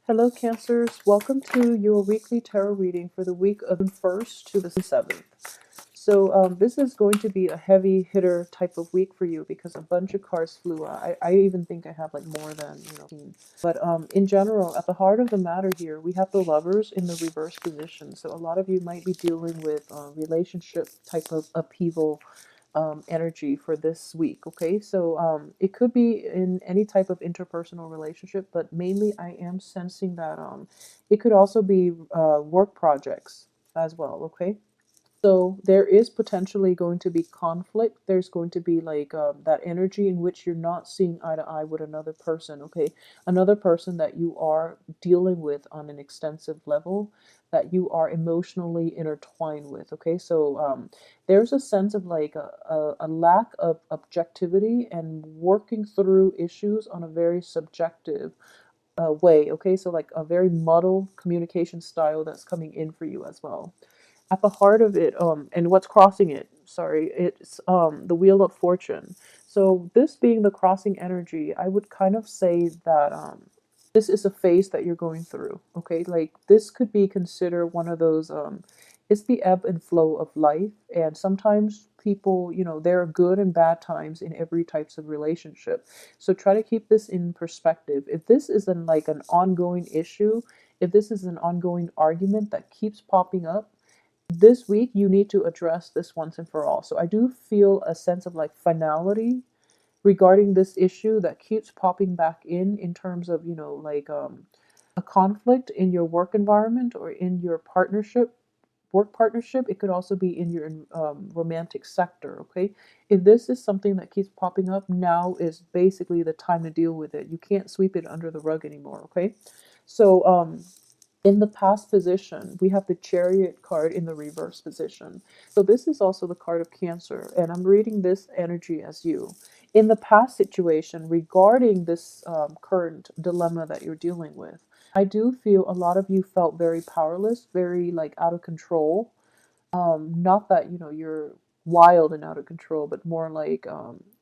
Hello, Cancers. Welcome to your weekly tarot reading for the week of the 1st to the 7th. So, this is going to be a heavy hitter type of week for you because a bunch of cards flew out. I even think I have like more than 15. But in general, at the heart of the matter here, we have the Lovers in the reverse position. So, a lot of you might be dealing with relationship type of upheaval energy for this week. Okay, so it could be in any type of interpersonal relationship, but mainly I am sensing that it could also be work projects as well. Okay, so there is potentially going to be conflict. There's going to be like that energy in which you're not seeing eye to eye with another person, okay? Another person that you are dealing with on an extensive level, that you are emotionally intertwined with, okay? So there's a sense of like a lack of objectivity and working through issues on a very subjective way, okay? So like a very muddled communication style that's coming in for you as well. At the heart of it, and what's crossing it, sorry, it's the Wheel of Fortune. So this being the crossing energy, I would kind of say that this is a phase that you're going through. Okay, like this could be considered one of those. It's the ebb and flow of life, and sometimes people, there are good and bad times in every types of relationship. So try to keep this in perspective. If this isn't like an ongoing issue, if this is an ongoing argument that keeps popping up, this week you need to address this once and for all. So I do feel a sense of like finality regarding this issue that keeps popping back in terms of, like a conflict in your work environment or in your work partnership. It could also be in your romantic sector. Okay, if this is something that keeps popping up, now is basically the time to deal with it. You can't sweep it under the rug anymore. Okay, so in the past position, we have the Chariot card in the reverse position. So this is also the card of Cancer, and I'm reading this energy as you. In the past situation, regarding this current dilemma that you're dealing with, I do feel a lot of you felt very powerless, very like out of control. Not that, you're wild and out of control, but more like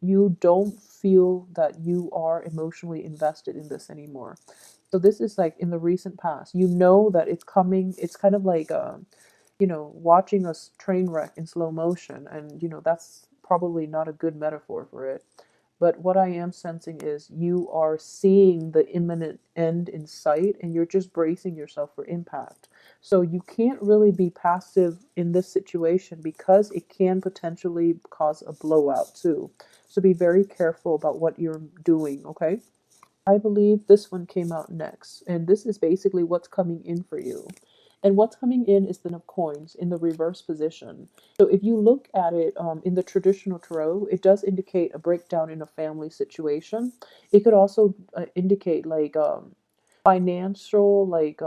you don't feel that you are emotionally invested in this anymore. So this is like in the recent past. You know that it's coming. It's kind of like watching a train wreck in slow motion, and that's probably not a good metaphor for it. But what I am sensing is you are seeing the imminent end in sight, and you're just bracing yourself for impact. So you can't really be passive in this situation because it can potentially cause a blowout too. So be very careful about what you're doing, okay? I believe this one came out next, and this is basically what's coming in for you. And what's coming in is the Ten of Coins in the reverse position. So if you look at it in the traditional tarot, it does indicate a breakdown in a family situation. It could also indicate like financial, like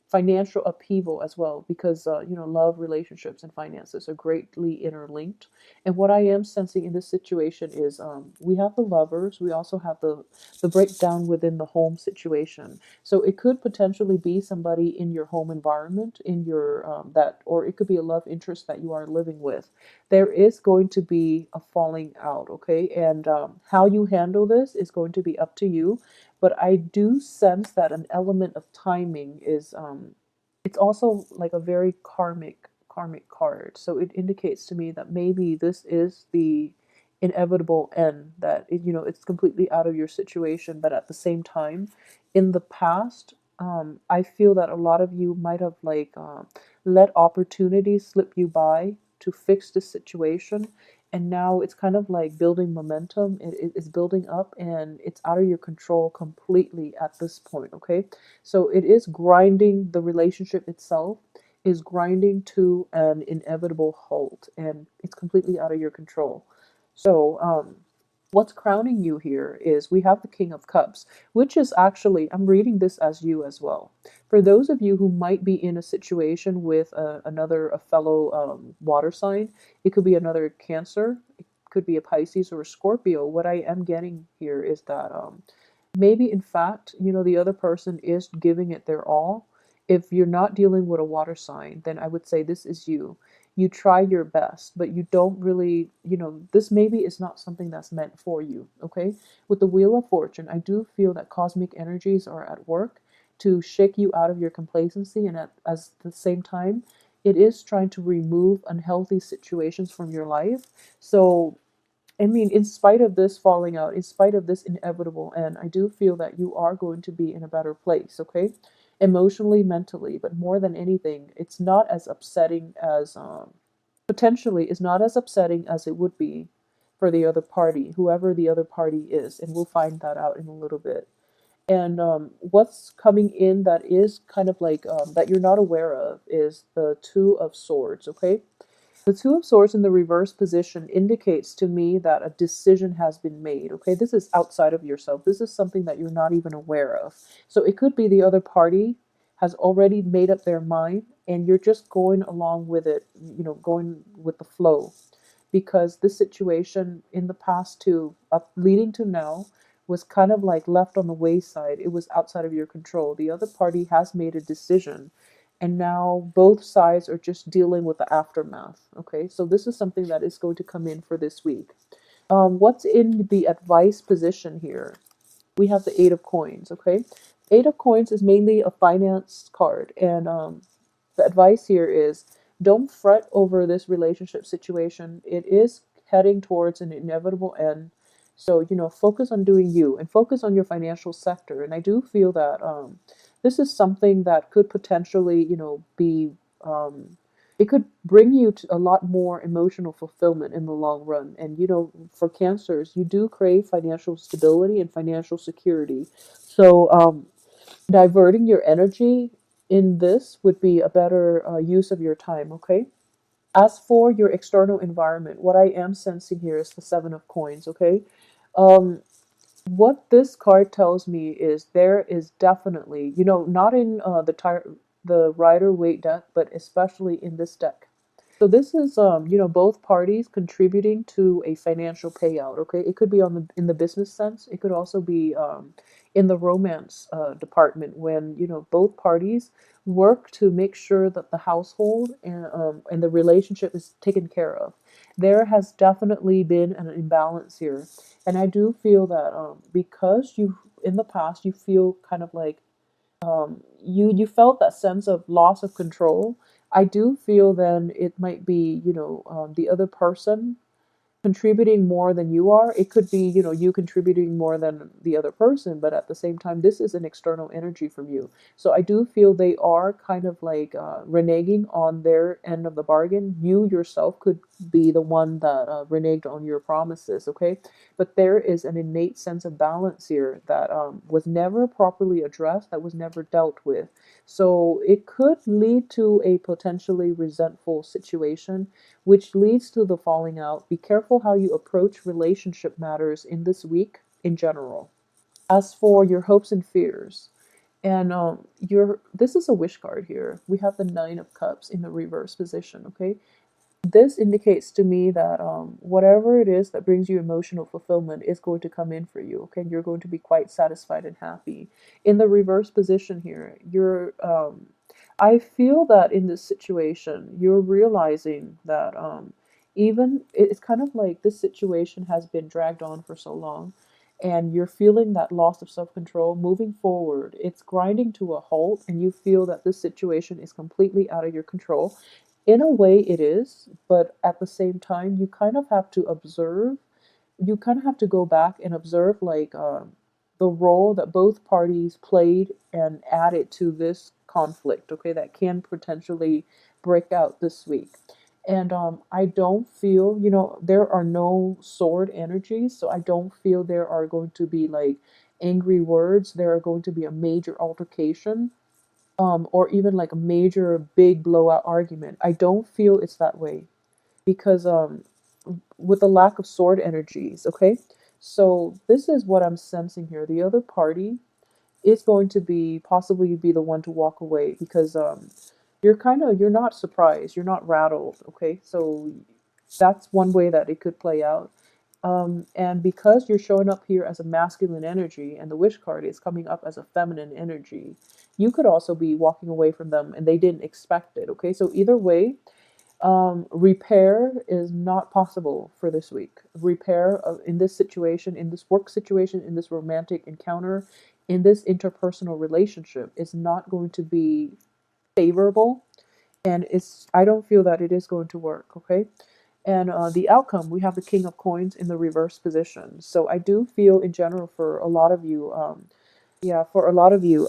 financial upheaval as well, because love, relationships, and finances are greatly interlinked. And what I am sensing in this situation is we have the Lovers, we also have the breakdown within the home situation. So it could potentially be somebody in your home environment, in your that, or it could be a love interest that you are living with. There is going to be a falling out, okay? And how you handle this is going to be up to you. But I do sense that an element of timing is it's also like a very karmic card. So it indicates to me that maybe this is the inevitable end, that it's completely out of your situation, but at the same time, in the past, I feel that a lot of you might have like let opportunities slip you by to fix the situation, and now it's kind of like building momentum. It's building up, and it's out of your control completely at this point. Okay, so it is grinding. The relationship itself is grinding to an inevitable halt, and it's completely out of your control. So what's crowning you here is we have the King of Cups, which is actually, I'm reading this as you as well. For those of you who might be in a situation with a fellow water sign, it could be another Cancer, it could be a Pisces or a Scorpio. What I am getting here is that maybe, in fact, the other person is giving it their all. If you're not dealing with a water sign, then I would say this is you. You try your best, but you don't really, this maybe is not something that's meant for you, okay? With the Wheel of Fortune, I do feel that cosmic energies are at work, to shake you out of your complacency, and at as the same time, it is trying to remove unhealthy situations from your life. So I mean, in spite of this falling out, in spite of this inevitable end, I do feel that you are going to be in a better place, okay? Emotionally, mentally, but more than anything, it's not as upsetting as, potentially, is not as upsetting as it would be for the other party, whoever the other party is. And we'll find that out in a little bit. And what's coming in that is kind of like that you're not aware of is the Two of Swords, okay? The Two of Swords in the reverse position indicates to me that a decision has been made. Okay, this is outside of yourself. This is something that you're not even aware of. So it could be the other party has already made up their mind and you're just going along with it, going with the flow. Because this situation in the past to up leading to now was kind of like left on the wayside. It was outside of your control. The other party has made a decision and now both sides are just dealing with the aftermath. Okay, so this is something that is going to come in for this week. What's in the advice position here? We have the Eight of Coins. Okay, Eight of Coins is mainly a finance card, and the advice here is don't fret over this relationship situation. It is heading towards an inevitable end. So, focus on doing you and focus on your financial sector. And I do feel that this is something that could potentially, be, it could bring you to a lot more emotional fulfillment in the long run. And, for cancers, you do crave financial stability and financial security. So, diverting your energy in this would be a better use of your time, okay? As for your external environment, what I am sensing here is the Seven of Coins, okay? Um, what this card tells me is there is definitely, not in the Rider Waite deck, but especially in this deck. So this is, both parties contributing to a financial payout. Okay, it could be on the in the business sense. It could also be in the romance department when both parties work to make sure that the household and the relationship is taken care of. There has definitely been an imbalance here, and I do feel that because you in the past you feel kind of like you felt that sense of loss of control. I do feel then it might be the other person contributing more than you are. It could be, you contributing more than the other person, but at the same time, this is an external energy from you. So I do feel they are kind of like reneging on their end of the bargain. You yourself could be the one that reneged on your promises, okay? But there is an innate sense of balance here that was never properly addressed, that was never dealt with. So it could lead to a potentially resentful situation which leads to the falling out. Be careful how you approach relationship matters in this week in general. As for your hopes and fears, and your this is a wish card here. We have the Nine of Cups in the reverse position. Okay, this indicates to me that whatever it is that brings you emotional fulfillment is going to come in for you. Okay, you're going to be quite satisfied and happy. In the reverse position here, I feel that in this situation, you're realizing that even it's kind of like this situation has been dragged on for so long, and you're feeling that loss of self control. Moving forward, it's grinding to a halt, and you feel that this situation is completely out of your control. In a way, it is, but at the same time, you kind of have to observe. You kind of have to go back and observe, like, the role that both parties played and added to this conflict, okay, that can potentially break out this week. And I don't feel, there are no sword energies, so I don't feel there are going to be like angry words. There are going to be a major altercation, or even like a major big blowout argument. I don't feel it's that way because with the lack of sword energies, okay? So this is what I'm sensing here. The other party is going to be possibly be the one to walk away because you're not surprised, you're not rattled, okay? So that's one way that it could play out. And because you're showing up here as a masculine energy and the wish card is coming up as a feminine energy, you could also be walking away from them and they didn't expect it, okay? So either way, repair is not possible for this week. Repair in this situation, in this work situation, in this romantic encounter, in this interpersonal relationship is not going to be favorable, and it's I don't feel that it is going to work. Okay. And the outcome, we have the King of Coins in the reverse position. So I do feel, in general, for a lot of you, yeah, for a lot of you,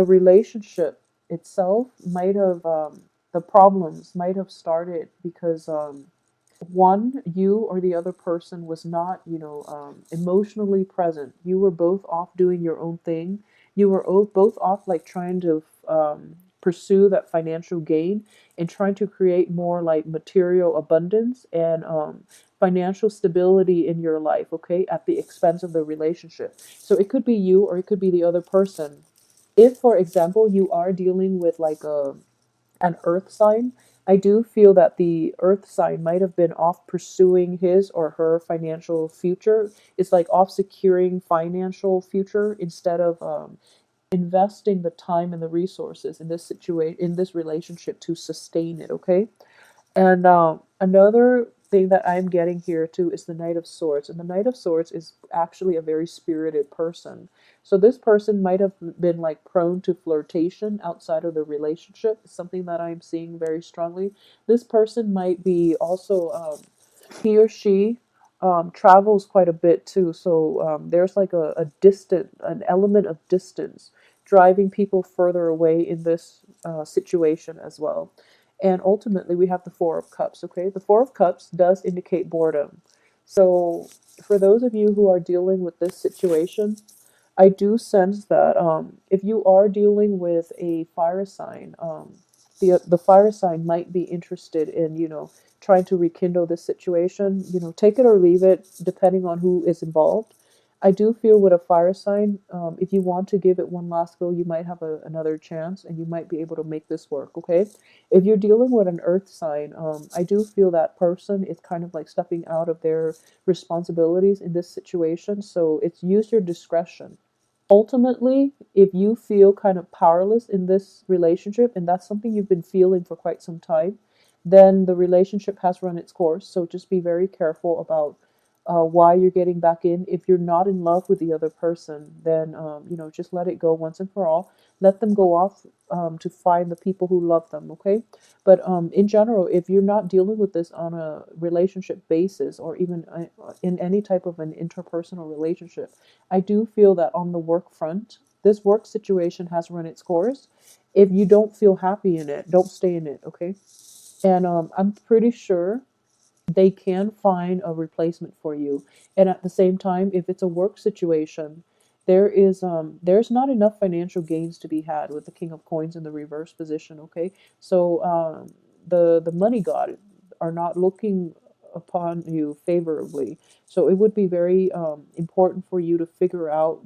the relationship itself might have, the problems might have started because one, you or the other person was not, emotionally present. You were both off doing your own thing. You were both off, like, trying to pursue that financial gain and trying to create more, like, material abundance and financial stability in your life, okay, at the expense of the relationship. So it could be you or it could be the other person. If, for example, you are dealing with, like, an earth sign, I do feel that the earth sign might have been off pursuing his or her financial future. It's like off securing financial future instead of investing the time and the resources in this situation, in this relationship, to sustain it. Okay. And another thing that I'm getting here too is the Knight of Swords. And the Knight of Swords is actually a very spirited person. So this person might have been, like, prone to flirtation outside of the relationship, something that I'm seeing very strongly. This person might be also, he or she travels quite a bit too. So there's like a distant, an element of distance driving people further away in this situation as well. And ultimately, we have the Four of Cups. Okay, the Four of Cups does indicate boredom. So for those of you who are dealing with this situation, I do sense that if you are dealing with a fire sign, the fire sign might be interested in, trying to rekindle this situation. Take it or leave it, depending on who is involved. I do feel with a fire sign, if you want to give it one last go, you might have another chance, and you might be able to make this work. Okay, if you're dealing with an earth sign, I do feel that person is kind of like stepping out of their responsibilities in this situation. So it's use your discretion. Ultimately, if you feel kind of powerless in this relationship, and that's something you've been feeling for quite some time, then the relationship has run its course. So just be very careful about why you're getting back in. If you're not in love with the other person, then just let it go once and for all. Let them go off to find the people who love them. Okay, but in general, if you're not dealing with this on a relationship basis, or even in any type of an interpersonal relationship, I do feel that on the work front, this work situation has run its course. If you don't feel happy in it, don't stay in it. Okay, and I'm pretty sure they can find a replacement for you. And at the same time, if it's a work situation, there's not enough financial gains to be had with the King of Coins in the reverse position. Okay, so the money god are not looking upon you favorably. So it would be very important for you to figure out,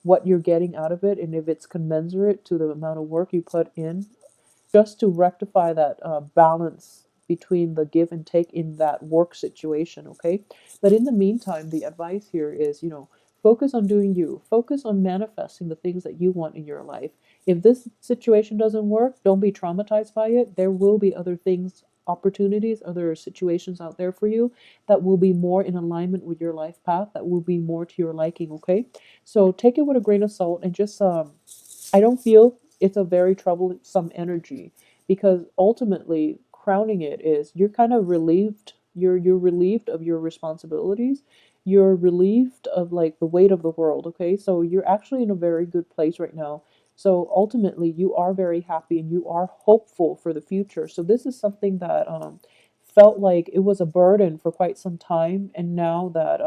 what you're getting out of it, and if it's commensurate to the amount of work you put in, just to rectify that balance between the give and take in that work situation. Okay, but in the meantime, the advice here is, focus on doing you, focus on manifesting the things that you want in your life. If this situation doesn't work, don't be traumatized by it. There will be other things, opportunities, other situations out there for you that will be more in alignment with your life path, that will be more to your liking. Okay, so take it with a grain of salt, and just I don't feel it's a very troublesome energy, because ultimately, crowning it is, you're kind of relieved. You're relieved of your responsibilities. You're relieved of, like, the weight of the world. Okay, so you're actually in a very good place right now. So ultimately, you are very happy and you are hopeful for the future. So this is something that felt like it was a burden for quite some time, and now that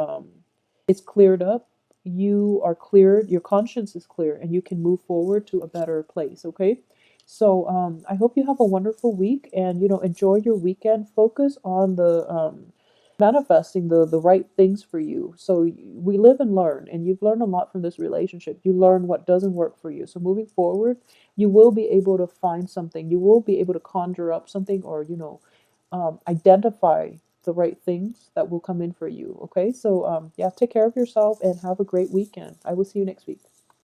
it's cleared up, you are cleared, your conscience is clear, and you can move forward to a better place. Okay, so I hope you have a wonderful week, and enjoy your weekend. Focus on the manifesting the right things for you. So we live and learn, and you've learned a lot from this relationship. You learn what doesn't work for you, so moving forward, you will be able to find something, you will be able to conjure up something, or identify the right things that will come in for you. Okay, so yeah, take care of yourself and have a great weekend. I will see you next week.